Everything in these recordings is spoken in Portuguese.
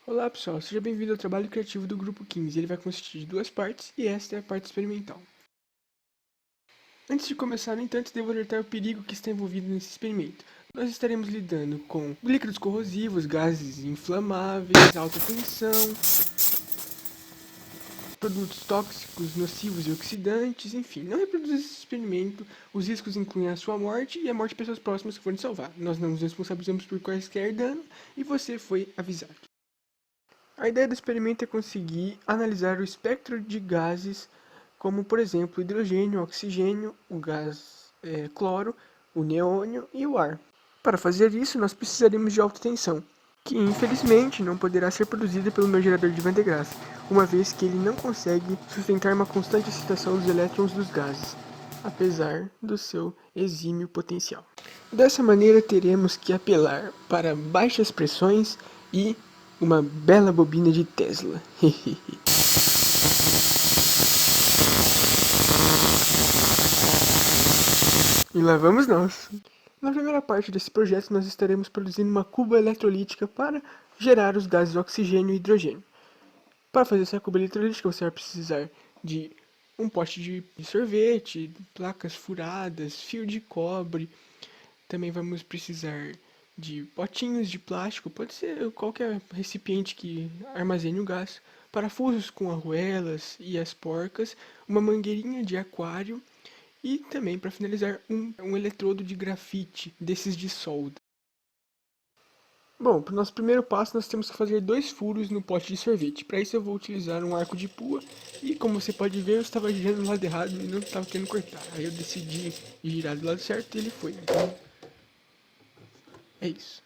Olá pessoal, seja bem-vindo ao trabalho criativo do Grupo 15. Ele vai consistir de duas partes e esta é a parte experimental. Antes de começar, no entanto, devo alertar o perigo que está envolvido nesse experimento. Nós estaremos lidando com líquidos corrosivos, gases inflamáveis, alta tensão, produtos tóxicos, nocivos e oxidantes, enfim. Não reproduza esse experimento, os riscos incluem a sua morte e a morte de pessoas próximas que forem salvar. Nós não nos responsabilizamos por quaisquer dano e você foi avisado. A ideia do experimento é conseguir analisar o espectro de gases, como por exemplo o hidrogênio, o oxigênio, o gás cloro, o neônio e o ar. Para fazer isso, nós precisaremos de alta tensão, que infelizmente não poderá ser produzida pelo meu gerador de Van de Graaff, uma vez que ele não consegue sustentar uma constante excitação dos elétrons dos gases, apesar do seu exímio potencial. Dessa maneira, teremos que apelar para baixas pressões e uma bela bobina de Tesla. E lá vamos nós. Na primeira parte desse projeto, nós estaremos produzindo uma cuba eletrolítica para gerar os gases oxigênio e hidrogênio. Para fazer essa cuba eletrolítica, você vai precisar de um pote de sorvete, placas furadas, fio de cobre. Também vamos precisar de potinhos de plástico, pode ser qualquer recipiente que armazene o gás, parafusos com arruelas e as porcas, uma mangueirinha de aquário e também, para finalizar, um eletrodo de grafite, desses de solda. Bom, para o nosso primeiro passo nós temos que fazer 2 furos no pote de sorvete. Para isso eu vou utilizar um arco de pua e, como você pode ver, eu estava girando do lado errado e não estava querendo cortar. Aí eu decidi girar do lado certo e ele foi. Então é isso.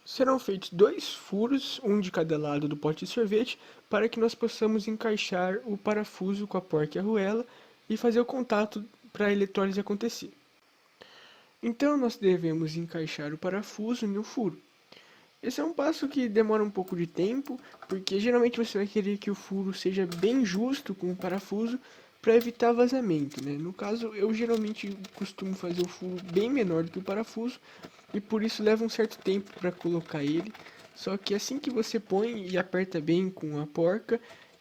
Serão feitos 2 furos, um de cada lado do pote de sorvete, para que nós possamos encaixar o parafuso com a porca e a arruela e fazer o contato para a eletrólise acontecer. Então nós devemos encaixar o parafuso no furo. Esse é um passo que demora um pouco de tempo, porque geralmente você vai querer que o furo seja bem justo com o parafuso para evitar vazamento, né? No caso, eu geralmente costumo fazer o furo bem menor do que o parafuso e por isso leva um certo tempo para colocar ele. Só que assim que você põe e aperta bem com a porca,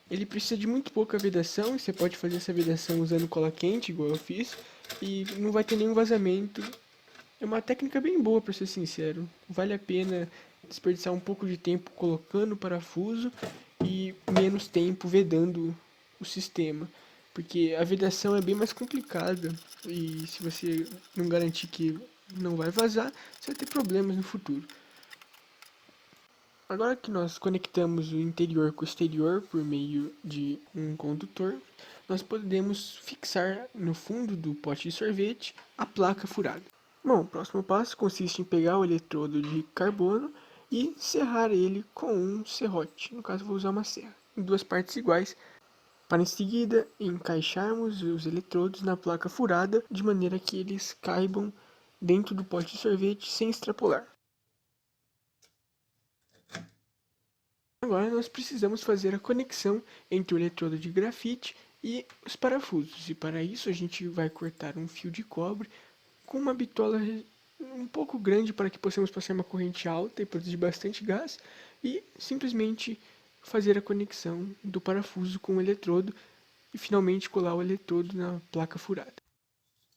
ele precisa de muito pouca vedação. Você pode fazer essa vedação usando cola quente, igual eu fiz, e não vai ter nenhum vazamento. É uma técnica bem boa, para ser sincero. Vale a pena desperdiçar um pouco de tempo colocando o parafuso e menos tempo vedando o sistema. Porque a vedação é bem mais complicada e se você não garantir que não vai vazar, você vai ter problemas no futuro. Agora que nós conectamos o interior com o exterior por meio de um condutor, nós podemos fixar no fundo do pote de sorvete a placa furada. Bom, o próximo passo consiste em pegar o eletrodo de carbono e serrar ele com um serrote. No caso, vou usar uma serra, em 2 partes iguais, para em seguida encaixarmos os eletrodos na placa furada de maneira que eles caibam dentro do pote de sorvete sem extrapolar. Agora nós precisamos fazer a conexão entre o eletrodo de grafite e os parafusos, e para isso a gente vai cortar um fio de cobre com uma bitola um pouco grande para que possamos passar uma corrente alta e produzir bastante gás e simplesmente fazer a conexão do parafuso com o eletrodo e finalmente colar o eletrodo na placa furada.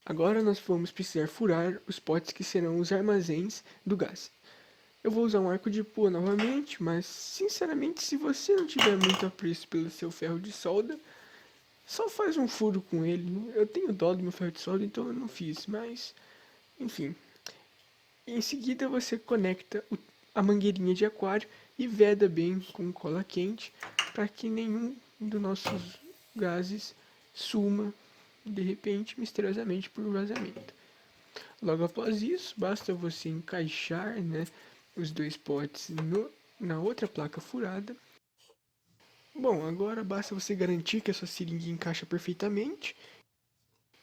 Agora nós vamos precisar furar os potes que serão os armazéns do gás. Eu vou usar um arco de pua novamente, mas sinceramente, se você não tiver muito apreço pelo seu ferro de solda, só faz um furo com ele. Eu tenho dó do meu ferro de solda, então eu não fiz, mas enfim. Em seguida você conecta a mangueirinha de aquário e veda bem com cola quente para que nenhum dos nossos gases suma de repente, misteriosamente, por vazamento. Logo após isso, basta você encaixar, né, os 2 potes na outra placa furada. Bom, agora basta você garantir que a sua seringa encaixa perfeitamente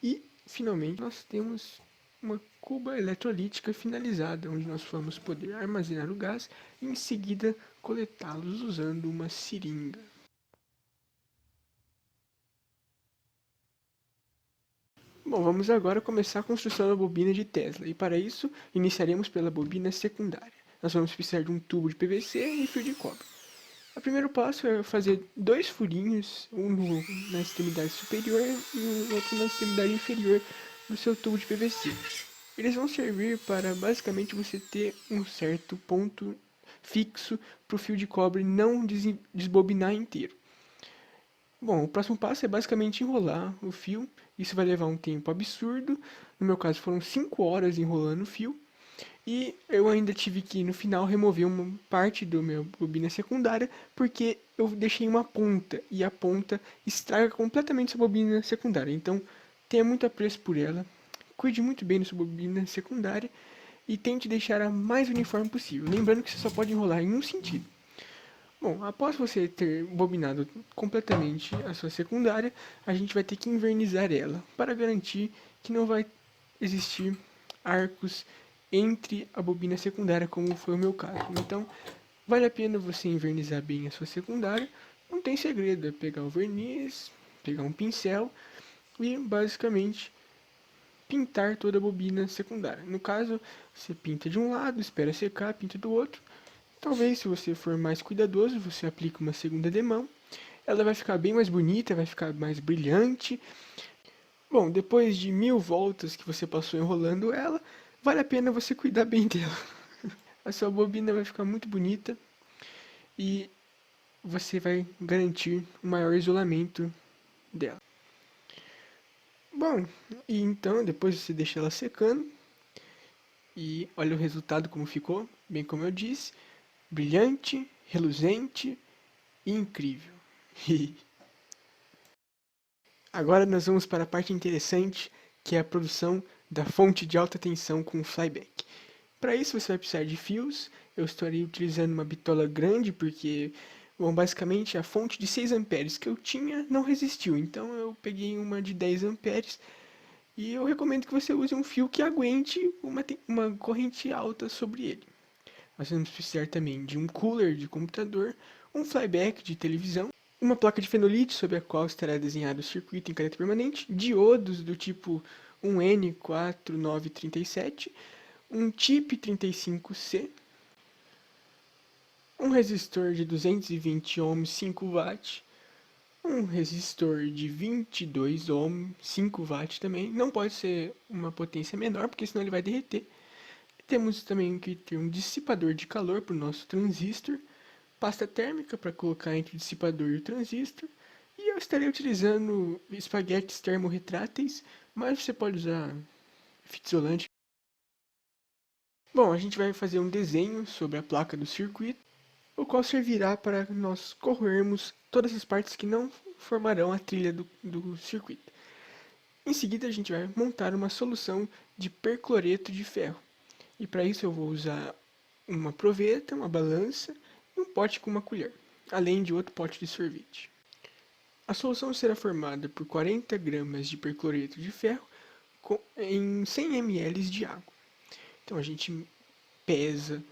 e, finalmente, nós temos uma cuba eletrolítica finalizada, onde nós vamos poder armazenar o gás e em seguida coletá-los usando uma seringa. Bom, vamos agora começar a construção da bobina de Tesla, e para isso iniciaremos pela bobina secundária. nós vamos precisar de um tubo de PVC e fio de cobre. O primeiro passo é fazer 2 furinhos, um na extremidade superior e o outro na extremidade inferior do seu tubo de PVC. Eles vão servir para basicamente você ter um certo ponto fixo para o fio de cobre não desbobinar inteiro. Bom, o próximo passo é basicamente enrolar o fio. Isso vai levar um tempo absurdo. No meu caso foram 5 horas enrolando o fio. E eu ainda tive que no final remover uma parte do meu bobina secundária porque eu deixei uma ponta e a ponta estraga completamente essa bobina secundária. Então tenha muito apreço por ela, cuide muito bem da sua bobina secundária e tente deixar a mais uniforme possível. Lembrando que você só pode enrolar em um sentido. Bom, após você ter bobinado completamente a sua secundária, a gente vai ter que invernizar ela para garantir que não vai existir arcos entre a bobina secundária, como foi o meu caso. Então, vale a pena você invernizar bem a sua secundária. Não tem segredo, é pegar o verniz, pegar um pincel e basicamente pintar toda a bobina secundária. No caso, você pinta de um lado, espera secar, pinta do outro. Talvez, se você for mais cuidadoso, você aplique uma segunda demão. Ela vai ficar bem mais bonita, vai ficar mais brilhante. Bom, depois de 1000 voltas que você passou enrolando ela, vale a pena você cuidar bem dela. A sua bobina vai ficar muito bonita e você vai garantir um maior isolamento dela. Bom, e então depois você deixa ela secando e olha o resultado como ficou, bem como eu disse, brilhante, reluzente e incrível. Agora nós vamos para a parte interessante, que é a produção da fonte de alta tensão com flyback. Para isso você vai precisar de fios. Eu estarei utilizando uma bitola grande porque, bom, basicamente a fonte de 6 amperes que eu tinha não resistiu. Então eu peguei uma de 10 amperes e eu recomendo que você use um fio que aguente uma corrente alta sobre ele. Nós vamos precisar também de um cooler de computador, um flyback de televisão, uma placa de fenolite sobre a qual estará desenhado o circuito em caráter permanente, diodos do tipo 1N4937, um chip 35C, um resistor de 220 ohms 5 watts, um resistor de 22 ohms 5 watts também, não pode ser uma potência menor porque senão ele vai derreter. Temos também que ter um dissipador de calor para o nosso transistor, pasta térmica para colocar entre o dissipador e o transistor, e eu estarei utilizando espaguetes termorretráteis, mas você pode usar fita isolante. Bom, a gente vai fazer um desenho sobre a placa do circuito, o qual servirá para nós corroermos todas as partes que não formarão a trilha do circuito. Em seguida, a gente vai montar uma solução de percloreto de ferro. E para isso eu vou usar uma proveta, uma balança e um pote com uma colher, além de outro pote de sorvete. A solução será formada por 40 gramas de percloreto de ferro em 100 ml de água. Então a gente pesa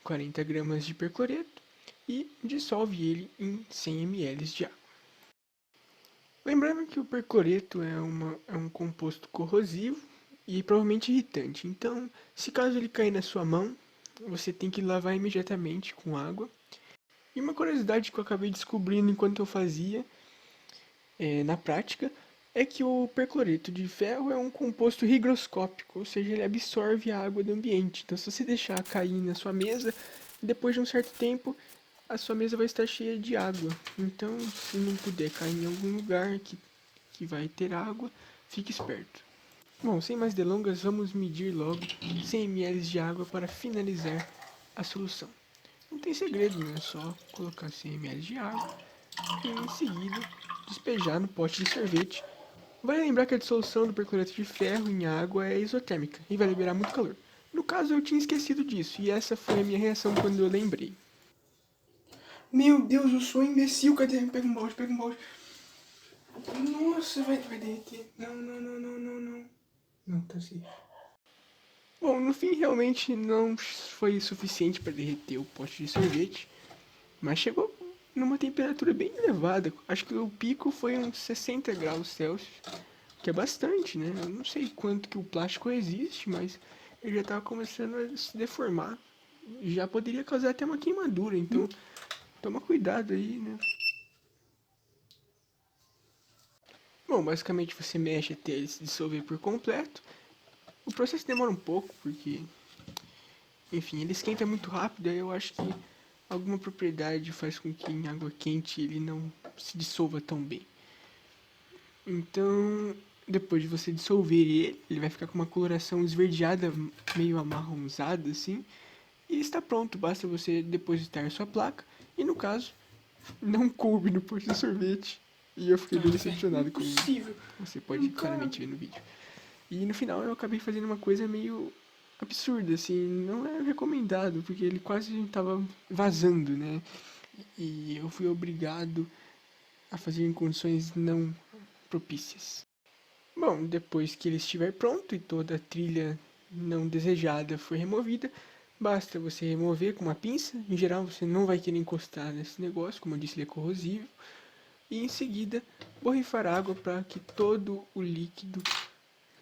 40 gramas de percloreto e dissolve ele em 100 ml de água. Lembrando que o percloreto é um composto corrosivo e provavelmente irritante. Então, se caso ele cair na sua mão, você tem que lavar imediatamente com água. E uma curiosidade que eu acabei descobrindo enquanto eu fazia, na prática, é que o percloreto de ferro é um composto higroscópico, ou seja, ele absorve a água do ambiente. Então, se você deixar cair na sua mesa, depois de um certo tempo, a sua mesa vai estar cheia de água. Então, se não puder cair em algum lugar que vai ter água, fique esperto. Bom, sem mais delongas, vamos medir logo 100 ml de água para finalizar a solução. Não tem segredo, né? É só colocar 100 ml de água e em seguida despejar no pote de sorvete. Vale lembrar que a dissolução do percloreto de ferro em água é isotérmica e vai liberar muito calor. No caso, eu tinha esquecido disso e essa foi a minha reação quando eu lembrei. Meu Deus, eu sou um imbecil. Cadê? Pega um balde, pega um balde. Nossa, vai derreter. Não, não, não, não, não, não. Não, tá safe. Bom, no fim realmente não foi suficiente para derreter o pote de sorvete, mas chegou numa temperatura bem elevada. Acho que o pico foi uns 60 graus Celsius, que é bastante, né? Eu não sei quanto que o plástico resiste, mas ele já estava começando a se deformar. já poderia causar até uma queimadura, então toma cuidado aí, né? Bom, basicamente você mexe até ele se dissolver por completo. O processo demora um pouco, porque, enfim, ele esquenta muito rápido, aí eu acho que alguma propriedade faz com que em água quente ele não se dissolva tão bem. Então, depois de você dissolver ele vai ficar com uma coloração esverdeada, meio amarronzada assim, e está pronto. Basta você depositar sua placa, e no caso, não coube no pote de sorvete. E eu fiquei bem decepcionado com você pode claramente ver no vídeo. E no final eu acabei fazendo uma coisa meio absurda, assim, não é recomendado, porque ele quase estava vazando, né? E eu fui obrigado a fazer em condições não propícias. Bom, depois que ele estiver pronto e toda a trilha não desejada foi removida, basta você remover com uma pinça. Em geral, você não vai querer encostar nesse negócio, como eu disse, ele é corrosivo. E em seguida, borrifar água para que todo o líquido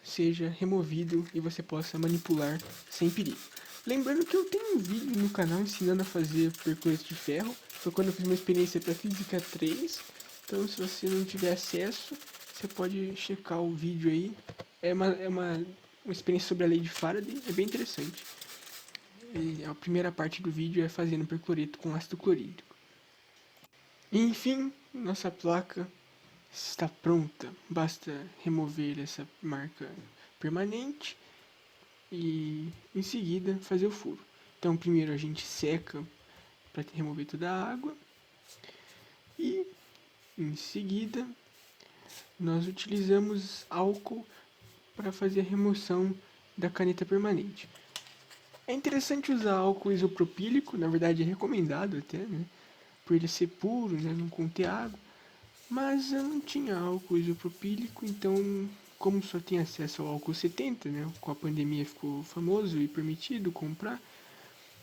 seja removido e você possa manipular sem perigo. Lembrando que eu tenho um vídeo no canal ensinando a fazer percurso de ferro. Foi quando eu fiz uma experiência para Física 3. Então, se você não tiver acesso, você pode checar o vídeo aí. É uma experiência sobre a lei de Faraday, é bem interessante. E a primeira parte do vídeo é fazendo percloreto com ácido clorídrico. Enfim, nossa placa está pronta. Basta remover essa marca permanente e em seguida fazer o furo. Então primeiro a gente seca para remover toda a água e em seguida nós utilizamos álcool para fazer a remoção da caneta permanente. É interessante usar álcool isopropílico, na verdade é recomendado até, né? Por ele ser puro, né? Não conter água. Mas eu não tinha álcool isopropílico, então como só tinha acesso ao álcool 70, né? Com a pandemia ficou famoso e permitido comprar.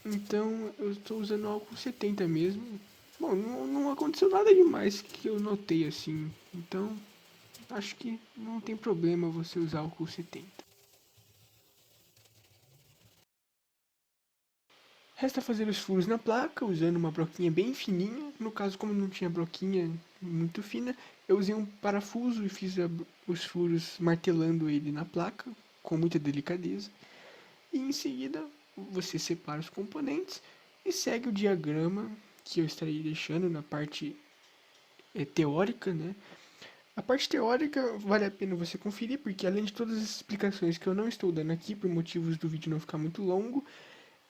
Então eu estou usando álcool 70 mesmo. Bom, não aconteceu nada demais que eu notei assim. Então acho que não tem problema você usar álcool 70. Resta fazer os furos na placa usando uma broquinha bem fininha. No caso, como não tinha broquinha muito fina, eu usei um parafuso e fiz os furos martelando ele na placa com muita delicadeza. E em seguida você separa os componentes e segue o diagrama que eu estarei deixando na parte teórica, né? A parte teórica vale a pena você conferir, porque além de todas as explicações que eu não estou dando aqui, por motivos do vídeo não ficar muito longo,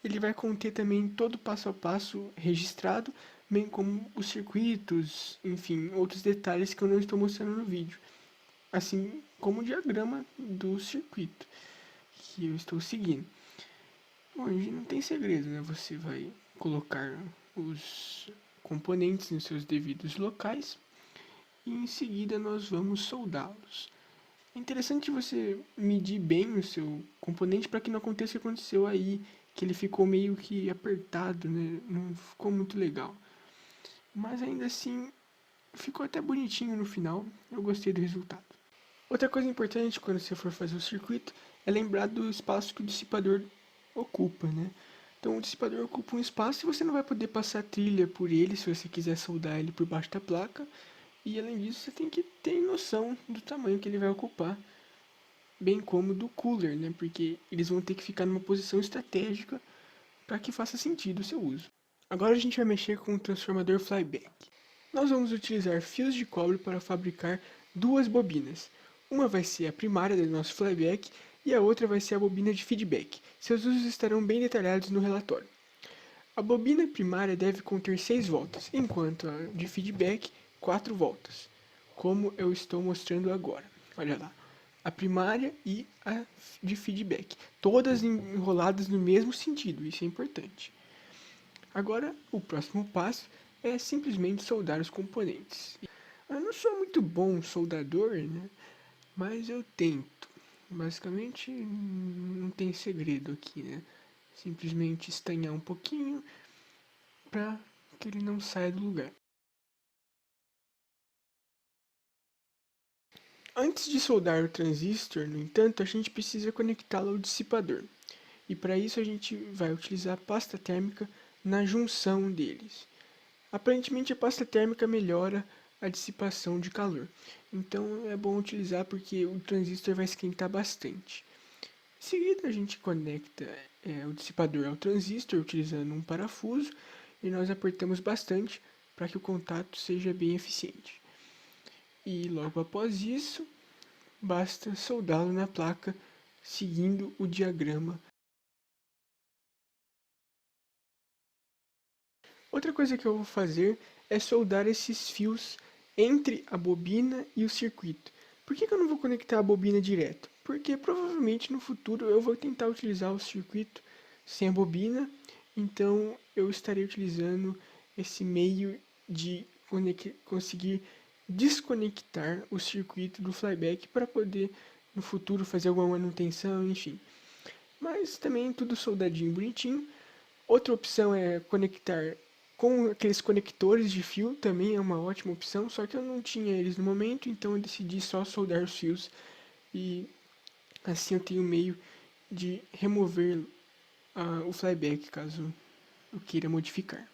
ele vai conter também todo o passo a passo registrado, bem como os circuitos, enfim, outros detalhes que eu não estou mostrando no vídeo. Assim como o diagrama do circuito que eu estou seguindo. Bom, não tem segredo, né? Você vai colocar os componentes nos seus devidos locais e em seguida nós vamos soldá-los. É interessante você medir bem o seu componente para que não aconteça o que aconteceu aí, que ele ficou meio que apertado, né? Não ficou muito legal. Mas ainda assim, ficou até bonitinho no final. Eu gostei do resultado. Outra coisa importante quando você for fazer o circuito é lembrar do espaço que o dissipador ocupa, né? Então o dissipador ocupa um espaço e você não vai poder passar trilha por ele se você quiser soldar ele por baixo da placa. E além disso, você tem que ter noção do tamanho que ele vai ocupar, bem como do cooler, né? Porque eles vão ter que ficar numa posição estratégica para que faça sentido o seu uso. Agora a gente vai mexer com o transformador flyback. Nós vamos utilizar fios de cobre para fabricar duas bobinas. Uma vai ser a primária do nosso flyback e a outra vai ser a bobina de feedback. Seus usos estarão bem detalhados no relatório. A bobina primária deve conter 6 voltas, enquanto a de feedback 4 voltas, como eu estou mostrando agora. Olha lá, a primária e a de feedback, todas enroladas no mesmo sentido, isso é importante. Agora, o próximo passo é simplesmente soldar os componentes. Eu não sou muito bom soldador, né? Mas eu tento. Basicamente, não tem segredo aqui, né? Simplesmente estanhar um pouquinho para que ele não saia do lugar. Antes de soldar o transistor, no entanto, a gente precisa conectá-lo ao dissipador. E para isso a gente vai utilizar a pasta térmica na junção deles. Aparentemente a pasta térmica melhora a dissipação de calor, então é bom utilizar porque o transistor vai esquentar bastante. Em seguida a gente conecta o dissipador ao transistor utilizando um parafuso e nós apertamos bastante para que o contato seja bem eficiente. E logo após isso, basta soldá-lo na placa seguindo o diagrama. Outra coisa que eu vou fazer é soldar esses fios entre a bobina e o circuito. Por que eu não vou conectar a bobina direto? Porque provavelmente no futuro eu vou tentar utilizar o circuito sem a bobina, então eu estarei utilizando esse meio de conseguir desconectar o circuito do flyback para poder no futuro fazer alguma manutenção, enfim. Mas também tudo soldadinho, bonitinho. Outra opção é conectar com aqueles conectores de fio, também é uma ótima opção, só que eu não tinha eles no momento, então eu decidi só soldar os fios e assim eu tenho meio de remover o flyback caso eu queira modificar.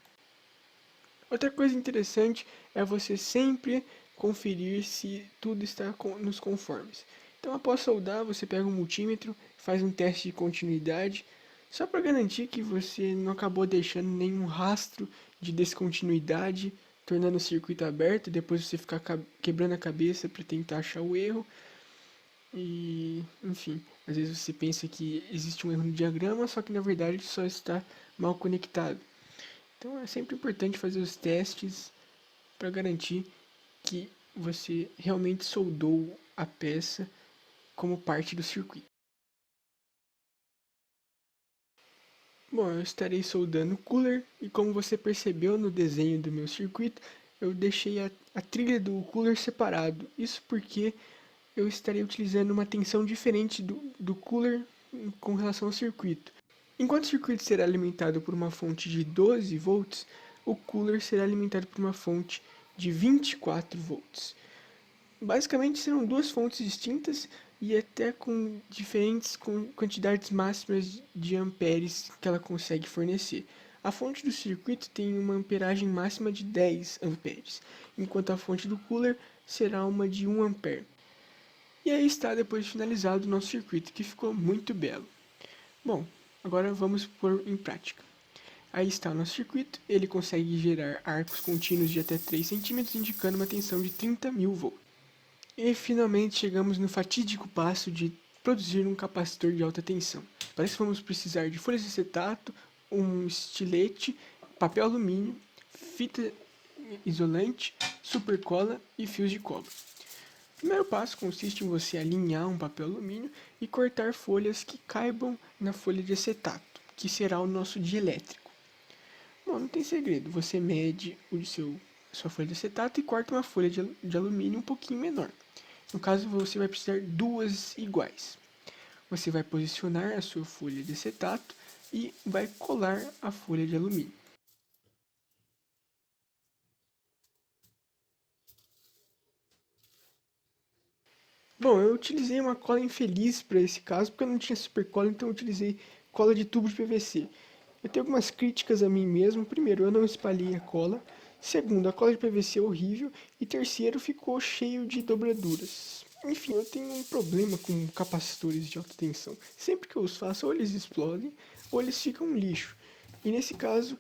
Outra coisa interessante é você sempre conferir se tudo está nos conformes. Então, após soldar, você pega um multímetro, faz um teste de continuidade, só para garantir que você não acabou deixando nenhum rastro de descontinuidade, tornando o circuito aberto, e depois você ficar quebrando a cabeça para tentar achar o erro. E, enfim, às vezes você pensa que existe um erro no diagrama, só que na verdade só está mal conectado. Então é sempre importante fazer os testes para garantir que você realmente soldou a peça como parte do circuito. Bom, eu estarei soldando o cooler e como você percebeu no desenho do meu circuito, eu deixei a trilha do cooler separado. Isso porque eu estarei utilizando uma tensão diferente do cooler com relação ao circuito. Enquanto o circuito será alimentado por uma fonte de 12 volts, o cooler será alimentado por uma fonte de 24 volts. Basicamente serão duas fontes distintas e até com diferentes quantidades máximas de amperes que ela consegue fornecer. A fonte do circuito tem uma amperagem máxima de 10 amperes, enquanto a fonte do cooler será uma de 1 ampere. E aí está depois de finalizado o nosso circuito, que ficou muito belo. Bom, agora vamos pôr em prática. Aí está o nosso circuito, ele consegue gerar arcos contínuos de até 3 centímetros, indicando uma tensão de 30.000 volts. E finalmente chegamos no fatídico passo de produzir um capacitor de alta tensão. Para isso vamos precisar de folhas de acetato, um estilete, papel alumínio, fita isolante, supercola e fios de cobre. O primeiro passo consiste em você alinhar um papel alumínio e cortar folhas que caibam na folha de acetato, que será o nosso dielétrico. Bom, não tem segredo, você mede sua folha de acetato e corta uma folha de alumínio um pouquinho menor. No caso, você vai precisar duas iguais. Você vai posicionar a sua folha de acetato e vai colar a folha de alumínio. Bom, eu utilizei uma cola infeliz para esse caso, porque eu não tinha super cola, então eu utilizei cola de tubo de PVC. Eu tenho algumas críticas a mim mesmo. Primeiro, eu não espalhei a cola. Segundo, a cola de PVC é horrível. E terceiro, ficou cheio de dobraduras. Enfim, eu tenho um problema com capacitores de alta tensão. Sempre que eu os faço, ou eles explodem, ou eles ficam um lixo. E nesse caso,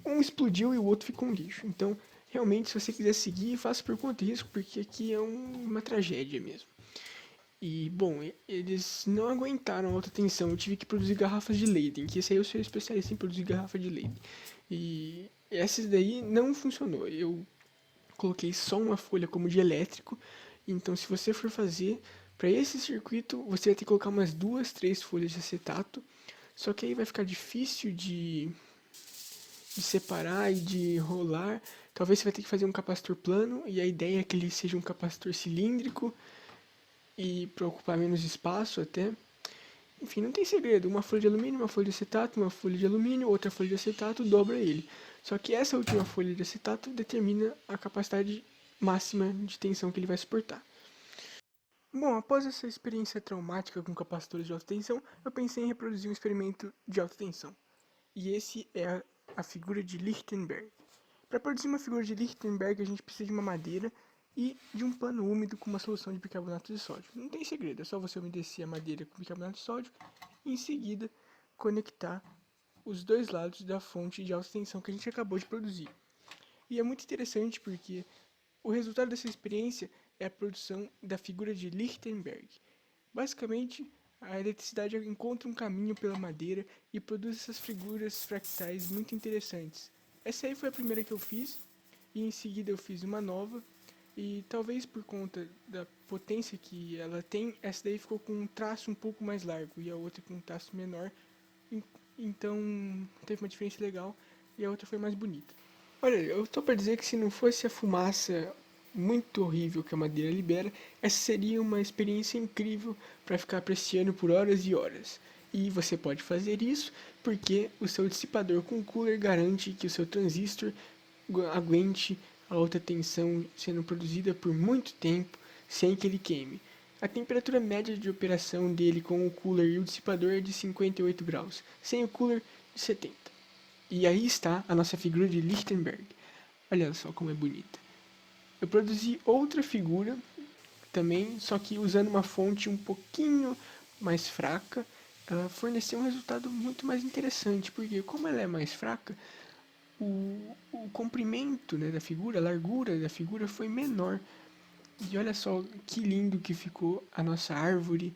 um explodiu e o outro ficou um lixo. Então, realmente, se você quiser seguir, faça por conta e risco, porque aqui é uma tragédia mesmo. E, bom, eles não aguentaram a alta tensão. Eu tive que produzir garrafas de Leyden, que esse aí eu sou especialista em produzir garrafa de Leyden. E essas daí não funcionou. Eu coloquei só uma folha como de elétrico. Então, se você for fazer para esse circuito, você vai ter que colocar umas duas, três folhas de acetato. Só que aí vai ficar difícil de separar e de rolar. Talvez você vai ter que fazer um capacitor plano. E a ideia é que ele seja um capacitor cilíndrico e para ocupar menos espaço até. Enfim, não tem segredo. Uma folha de alumínio, uma folha de acetato, uma folha de alumínio, outra folha de acetato, dobra ele. Só que essa última folha de acetato determina a capacidade máxima de tensão que ele vai suportar. Bom, após essa experiência traumática com capacitores de alta tensão, eu pensei em reproduzir um experimento de alta tensão. E esse é a figura de Lichtenberg. Para produzir uma figura de Lichtenberg, a gente precisa de uma madeira e de um pano úmido com uma solução de bicarbonato de sódio. Não tem segredo, é só você umedecer a madeira com bicarbonato de sódio e em seguida conectar os dois lados da fonte de alta tensão que a gente acabou de produzir. E é muito interessante porque o resultado dessa experiência é a produção da figura de Lichtenberg. Basicamente, a eletricidade encontra um caminho pela madeira e produz essas figuras fractais muito interessantes. Essa aí foi a primeira que eu fiz, e em seguida eu fiz uma nova, e talvez por conta da potência que ela tem, essa daí ficou com um traço um pouco mais largo e a outra com um traço menor, então teve uma diferença legal e a outra foi mais bonita. Olha, eu tô para dizer que se não fosse a fumaça muito horrível que a madeira libera, essa seria uma experiência incrível para ficar apreciando por horas e horas. E você pode fazer isso porque o seu dissipador com cooler garante que o seu transistor aguente a alta tensão sendo produzida por muito tempo sem que ele queime. A temperatura média de operação dele com o cooler e o dissipador é de 58 graus, sem o cooler de 70. E aí está a nossa figura de Lichtenberg. Olha só como é bonita. Eu produzi outra figura também, só que usando uma fonte um pouquinho mais fraca, ela forneceu um resultado muito mais interessante, porque como ela é mais fraca, o comprimento, né, da figura, a largura da figura foi menor. E olha só que lindo que ficou a nossa árvore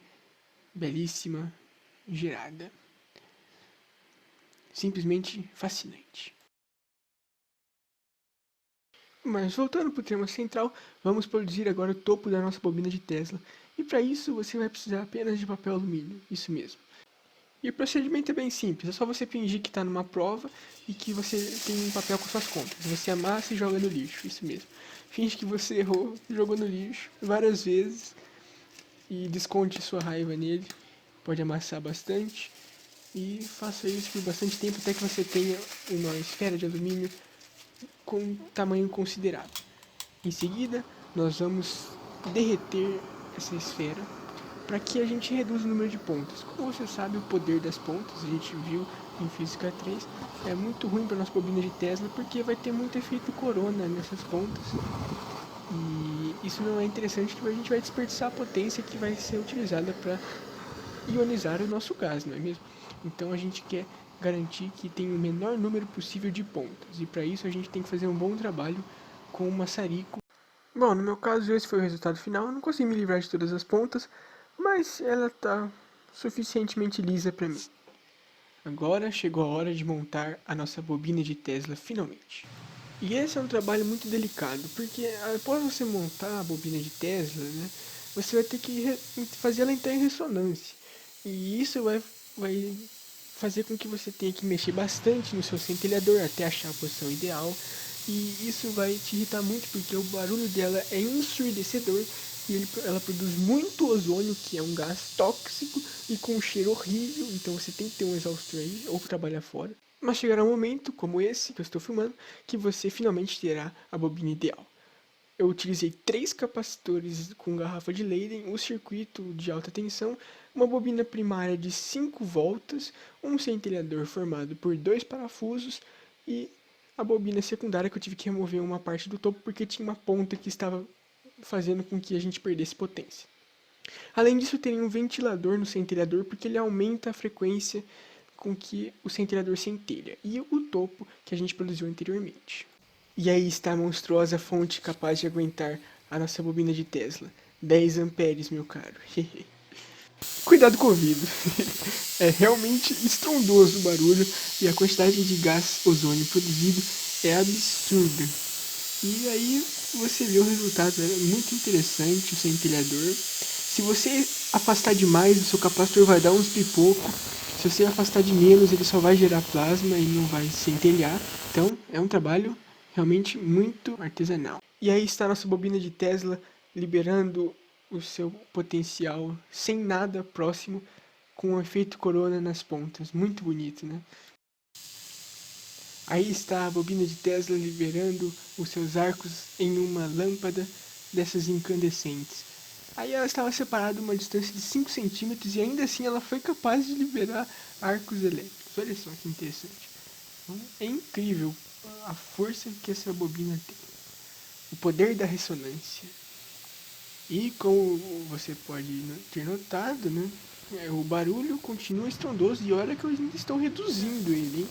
belíssima, gerada. Simplesmente fascinante. Mas voltando para o tema central, vamos produzir agora o topo da nossa bobina de Tesla. E para isso você vai precisar apenas de papel alumínio, isso mesmo. E o procedimento é bem simples, é só você fingir que está numa prova e que você tem um papel com suas contas. Você amassa e joga no lixo, isso mesmo. Finge que você errou, jogou no lixo várias vezes e desconte sua raiva nele. Pode amassar bastante e faça isso por bastante tempo até que você tenha uma esfera de alumínio com tamanho considerável. Em seguida, nós vamos derreter essa esfera para que a gente reduza o número de pontas. Como você sabe, o poder das pontas, a gente viu em Física 3, é muito ruim para nossa bobina de Tesla porque vai ter muito efeito corona nessas pontas. E isso não é interessante porque a gente vai desperdiçar a potência que vai ser utilizada para ionizar o nosso gás, não é mesmo? Então a gente quer garantir que tem o menor número possível de pontas. E para isso a gente tem que fazer um bom trabalho com o maçarico. Bom, no meu caso esse foi o resultado final. Eu não consegui me livrar de todas as pontas, mas ela está suficientemente lisa para mim. Agora chegou a hora de montar a nossa bobina de Tesla finalmente. E esse é um trabalho muito delicado, porque após você montar a bobina de Tesla, né, você vai ter que fazer ela entrar em ressonância. E isso vai fazer com que você tenha que mexer bastante no seu centelhador até achar a posição ideal. E isso vai te irritar muito porque o barulho dela é ensurdecedor e ela produz muito ozônio, que é um gás tóxico e com um cheiro horrível. Então você tem que ter um exaustor aí ou trabalhar fora. Mas chegará um momento, como esse que eu estou filmando, que você finalmente terá a bobina ideal. Eu utilizei 3 capacitores com garrafa de Leyden, o circuito de alta tensão, uma bobina primária de 5 voltas, um centelhador formado por 2 parafusos e a bobina secundária que eu tive que remover uma parte do topo porque tinha uma ponta que estava fazendo com que a gente perdesse potência. Além disso, tem um ventilador no centelhador porque ele aumenta a frequência com que o centelhador centelha e o topo que a gente produziu anteriormente. E aí está a monstruosa fonte capaz de aguentar a nossa bobina de Tesla. 10 amperes, meu caro. Cuidado com o ouvido. É realmente estrondoso o barulho e a quantidade de gás ozônio produzido é absurda. E aí você vê o resultado, é muito interessante o centelhador. Se você afastar demais, o seu capacitor vai dar uns pipocos. Se você afastar de menos, ele só vai gerar plasma e não vai centelhar. Então é um trabalho realmente muito artesanal. E aí está a nossa bobina de Tesla liberando o seu potencial sem nada próximo, com um efeito corona nas pontas. Muito bonito, né? Aí está a bobina de Tesla liberando os seus arcos em uma lâmpada dessas incandescentes. Aí ela estava separada uma distância de 5 centímetros e ainda assim ela foi capaz de liberar arcos elétricos. Olha só que interessante. Então, é incrível a força que essa bobina tem. O poder da ressonância. E como você pode ter notado, né? O barulho continua estrondoso e olha que eu ainda estou reduzindo ele, hein?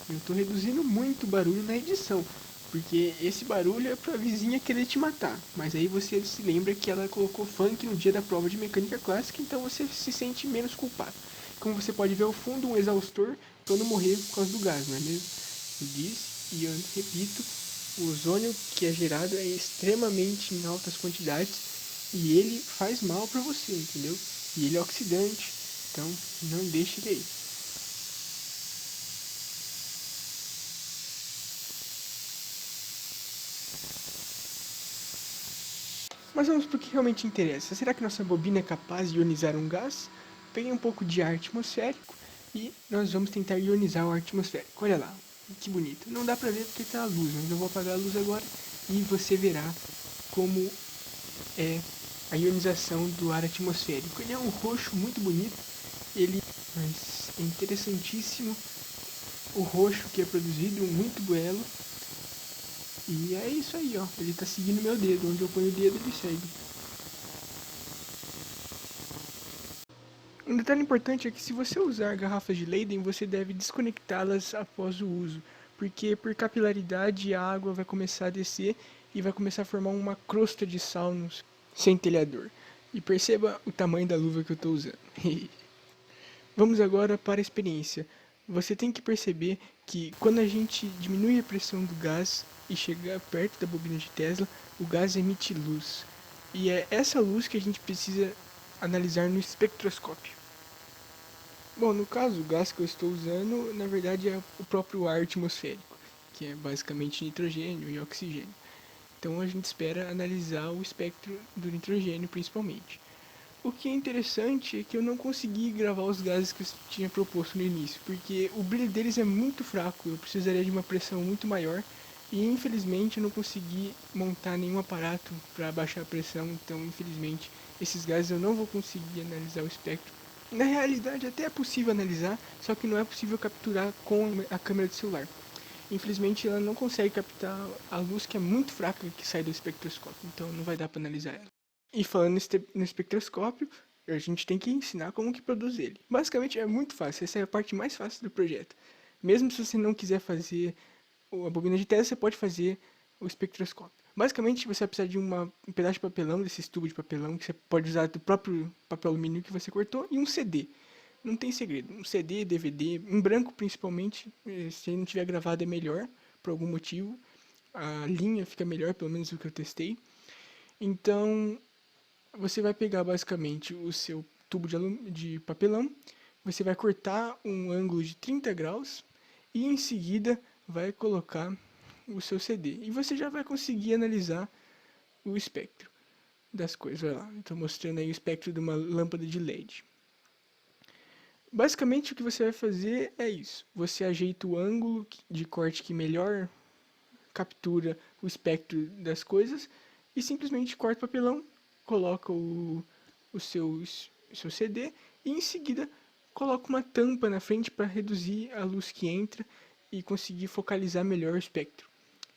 Eu estou reduzindo muito o barulho na edição, porque esse barulho é pra vizinha querer te matar. Mas aí você se lembra que ela colocou funk no dia da prova de mecânica clássica, então você se sente menos culpado. Como você pode ver ao fundo, um exaustor para não morrer por causa do gás, não é mesmo? Eu disse e eu repito, o ozônio que é gerado é extremamente em altas quantidades e ele faz mal para você, entendeu? E ele é oxidante, então não deixe ele aí. Mas vamos para o que realmente interessa. Será que nossa bobina é capaz de ionizar um gás? Peguei um pouco de ar atmosférico e nós vamos tentar ionizar o ar atmosférico. Olha lá, que bonito. Não dá para ver porque está a luz, mas eu vou apagar a luz agora e você verá como é a ionização do ar atmosférico. Ele é um roxo muito bonito, mas é interessantíssimo o roxo que é produzido, muito belo. E é isso aí, ó. Ele tá seguindo meu dedo. Onde eu ponho o dedo, ele segue. Um detalhe importante é que se você usar garrafas de Leyden, você deve desconectá-las após o uso, porque por capilaridade a água vai começar a descer e vai começar a formar uma crosta de sal no centelhador. E perceba o tamanho da luva que eu estou usando. Vamos agora para a experiência. Você tem que perceber que quando a gente diminui a pressão do gás e chega perto da bobina de Tesla, o gás emite luz. E é essa luz que a gente precisa analisar no espectroscópio. Bom, no caso, o gás que eu estou usando, na verdade, é o próprio ar atmosférico, que é basicamente nitrogênio e oxigênio. Então a gente espera analisar o espectro do nitrogênio principalmente. O que é interessante é que eu não consegui gravar os gases que eu tinha proposto no início, porque o brilho deles é muito fraco, eu precisaria de uma pressão muito maior e infelizmente eu não consegui montar nenhum aparato para baixar a pressão, então infelizmente esses gases eu não vou conseguir analisar o espectro. Na realidade até é possível analisar, só que não é possível capturar com a câmera do celular. Infelizmente ela não consegue captar a luz que é muito fraca que sai do espectroscópio, então não vai dar para analisar ela. E falando no espectroscópio, a gente tem que ensinar como que produz ele. Basicamente é muito fácil, essa é a parte mais fácil do projeto. Mesmo se você não quiser fazer a bobina de Tesla, você pode fazer o espectroscópio. Basicamente você vai precisar de um pedaço de papelão, desses tubos de papelão, que você pode usar do próprio papel alumínio que você cortou, e um CD. Não tem segredo, um CD, DVD, em branco principalmente, se ele não tiver gravado é melhor, por algum motivo. A linha fica melhor, pelo menos o que eu testei. Então, você vai pegar basicamente o seu tubo de papelão, você vai cortar um ângulo de 30 graus e em seguida vai colocar o seu CD. E você já vai conseguir analisar o espectro das coisas. Olha lá, estou mostrando aí o espectro de uma lâmpada de LED. Basicamente o que você vai fazer é isso. Você ajeita o ângulo de corte que melhor captura o espectro das coisas e simplesmente corta o papelão, coloca o seu CD e em seguida coloca uma tampa na frente para reduzir a luz que entra e conseguir focalizar melhor o espectro.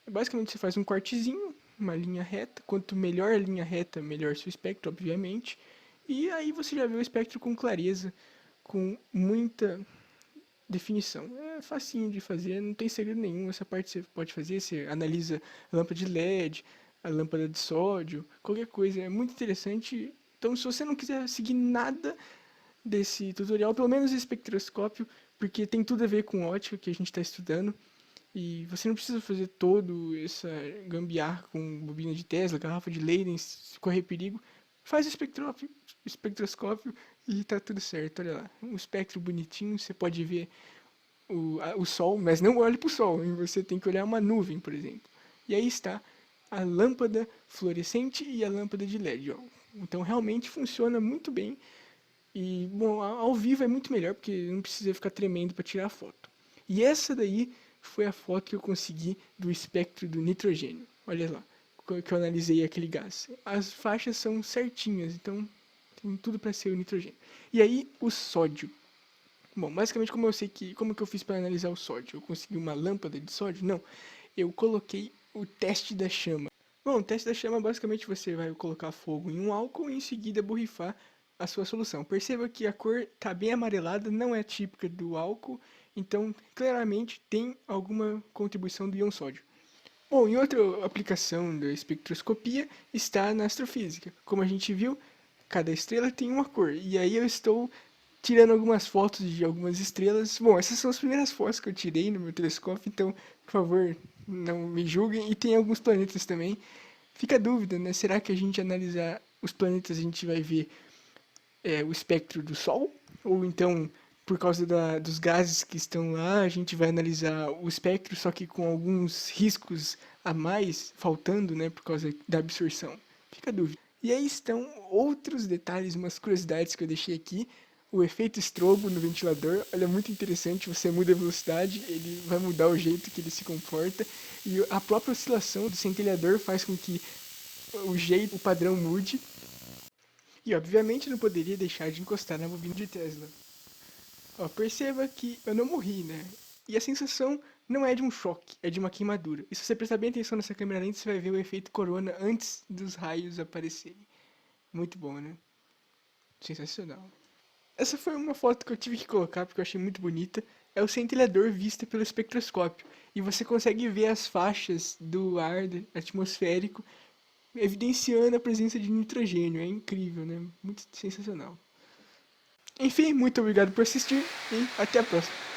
Basicamente você faz um cortezinho, uma linha reta, quanto melhor a linha reta, melhor seu espectro, obviamente, e aí você já vê o espectro com clareza, com muita definição. É facinho de fazer, não tem segredo nenhum. Essa parte você pode fazer, você analisa a lâmpada de LED, a lâmpada de sódio, qualquer coisa. É muito interessante. Então, se você não quiser seguir nada desse tutorial, pelo menos espectroscópio, porque tem tudo a ver com ótica que a gente está estudando. E você não precisa fazer todo essa gambiarra com bobina de Tesla, garrafa de Leyden, se correr perigo. Faz o espectroscópio e tá tudo certo, olha lá. Um espectro bonitinho, você pode ver o sol, mas não olhe para o sol, hein? Você tem que olhar uma nuvem, por exemplo. E aí está a lâmpada fluorescente e a lâmpada de LED. Ó. Então realmente funciona muito bem. E bom, ao vivo é muito melhor porque não precisa ficar tremendo para tirar a foto. E essa daí foi a foto que eu consegui do espectro do nitrogênio. Olha lá, que eu analisei aquele gás. As faixas são certinhas, então tem tudo para ser o nitrogênio. E aí, o sódio. Bom, basicamente como que eu fiz para analisar o sódio? Eu consegui uma lâmpada de sódio? Não. Eu coloquei o teste da chama. Bom, o teste da chama basicamente você vai colocar fogo em um álcool e em seguida borrifar a sua solução. Perceba que a cor está bem amarelada, não é típica do álcool, então claramente tem alguma contribuição do íon sódio. Bom, e outra aplicação da espectroscopia está na astrofísica. Como a gente viu, cada estrela tem uma cor. E aí eu estou tirando algumas fotos de algumas estrelas. Bom, essas são as primeiras fotos que eu tirei no meu telescópio, então, por favor, não me julguem. E tem alguns planetas também. Fica a dúvida, né? Será que a gente analisar os planetas a gente vai ver o espectro do Sol? Ou então, por causa dos gases que estão lá, a gente vai analisar o espectro, só que com alguns riscos a mais faltando, né? Por causa da absorção. Fica a dúvida. E aí estão outros detalhes, umas curiosidades que eu deixei aqui. O efeito estrobo no ventilador, olha, muito interessante, você muda a velocidade, ele vai mudar o jeito que ele se comporta, e a própria oscilação do centelhador faz com que o padrão mude. E obviamente não poderia deixar de encostar na bobina de Tesla. Ó, perceba que eu não morri, né? E a sensação não é de um choque, é de uma queimadura. E se você prestar bem atenção nessa câmera lenta, você vai ver o efeito corona antes dos raios aparecerem. Muito bom, né? Sensacional. Essa foi uma foto que eu tive que colocar porque eu achei muito bonita. É o centelhador visto pelo espectroscópio. E você consegue ver as faixas do ar atmosférico evidenciando a presença de nitrogênio. É incrível, né? Muito sensacional. Enfim, muito obrigado por assistir e até a próxima.